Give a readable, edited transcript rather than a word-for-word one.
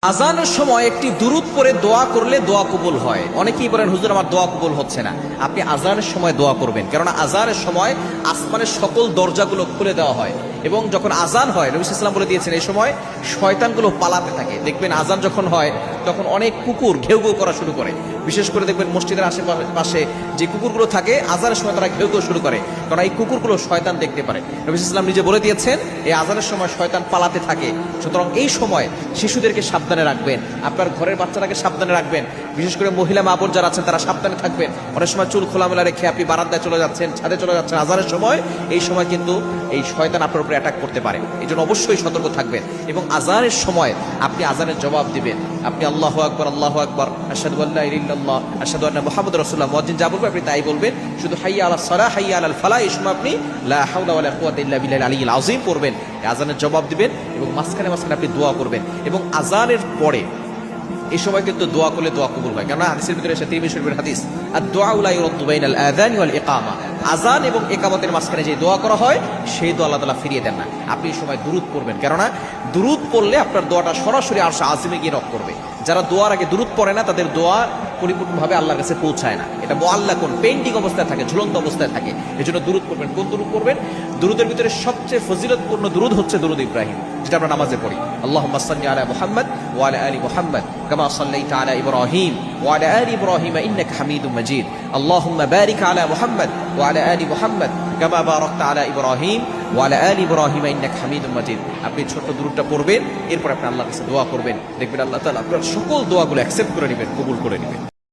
আজানের সময় একটি দুরূদ পড়ে দোয়া করলে দোয়া কবুল হয়। অনেকেই বলেন হুজুর আমার দোয়া কবুল হচ্ছে না। আপনি আজানের সময় দোয়া করবেন, কেননা আজানের সময় আসমানের সকল দরজাগুলো খুলে দেওয়া হয় এবং যখন আজান হয় নবী সাল্লাল্লাহু আলাইহি ওয়াসাল্লাম বলে দিয়েছেন এই সময় শয়তানগুলো পালাতে থাকে। দেখবেন আজান যখন হয় তখন অনেক কুকুর ঘেউ ঘেউ করা শুরু করে। বিশেষ করে দেখবেন মসজিদের আশেপাশে যে কুকুরগুলো থাকে আজানের সময় তারা ঘেউ ঘেউ শুরু করে, কারণ এই কুকুরগুলো শয়তান দেখতে পারে। নবী সাল্লাল্লাহু আলাইহি ওয়াসাল্লাম নিজে বলে দিয়েছেন এই আজানের সময় শয়তান পালাতে থাকে। সুতরাং এই সময় শিশুদেরকে সাবধানে রাখবেন, আপনার ঘরের বাচ্চাটাকে সাবধানে রাখবেন। বিশেষ করে মহিলা মা বোন যারা আছেন তারা সাবধানে থাকবেন। অনেক সময় চুল খোলামেলা রেখে আপনি বারান্দায় চলে যাচ্ছেন, ছাদে চলে যাচ্ছেন আজানের সময়, এই সময় কিন্তু এই শয়তান আপনার উপরে অ্যাটাক করতে পারে। এই জন্য অবশ্যই সতর্ক থাকবেন এবং আজানের সময় আপনি আজানের জবাব দিবেন। আপনি আল্লাহু আকবার আল্লাহু আকবার আশহাদু আল্লা ইলাহা ইল্লাল্লাহ আশহাদু আন্না মুহাম্মাদুর রাসূলুল্লাহ মুয়াজ্জিন যা বলবে আপনি তাই বলবেন। শুধু হাইয়া আলাস সালাহ হাইয়া আলাল ফালাহ এই সময় আপনি লা হাওলা ওয়ালা কুওয়াতা ইল্লা বিল্লাহিল আলিয়্যিল আযীম পড়বেন। আজানের জবাব দিবেন এবং মাঝখানে আপনি দোয়া করবেন। এবং আজানের পরে এই সময় কিন্তু দোয়া করলে দোয়া কবুল হয়, কারণ হাদিসের ভিতরে এসে তিরমিজি শরীফের হাদিস আদ-দুআ লা ইউরাদ্দু বাইনাল আযান ওয়াল ইকামা, আজান এবং ইকামতের মাঝখানে যে দোয়া করা হয় সেই দোয়া আল্লাহ তাআলা ফিরিয়ে দেন না। আপনি এই সময় দুরূদ পড়বেন, কেননা দুরূদ পড়লে আপনার দোয়াটা সরাসরি আরশ আযিমে গিয়ে নক করবে। যারা দোয়ার আগে দুরূদ পড়ে না তাদের দোয়া পরিপূর্ণভাবে আল্লাহর কাছে পৌঁছায় না। এটা মুআল্লাকুন পেন্ডিং অবস্থায় থাকে, ঝুলন্ত অবস্থায় থাকে। এজন্য দুরূদ পড়বেন। কোন দুরূদ পড়বেন? দুরূদের ভিতরে সবচেয়ে ফজিলতপূর্ণ দুরূদ হচ্ছে দুরূদ ইব্রাহিম, যেটা আমরা নামাজে পড়ি। আল্লাহুম্মা সাল্লি আলা মুহাম্মাদ ওয়া আলা আলি মুহাম্মাদ কামা সাল্লাইতা আলা ইব্রাহিম ওয়া আলা আলি ইব্রাহিম ইন্নাকা হামিদুম মাজিদ। আল্লাহুম্মা বারিক আলা মুহাম্মাদ ওয়া আলা আলি মুহাম্মাদ কামা বারাকতা আলা ইব্রাহিম ওয়া আলা আলি ইব্রাহিম ইন্নাকা হামিদুম মাজিদ। আপনি ছোট্ট দুরূদটা পড়বেন, এরপর আপনি আল্লাহর কাছে দোয়া করবেন। দেখবেন আল্লাহ তাআলা আপনার সকল দোয়াগুলো অ্যাকসেপ্ট করে নেবেন, কবুল করে নেবেন।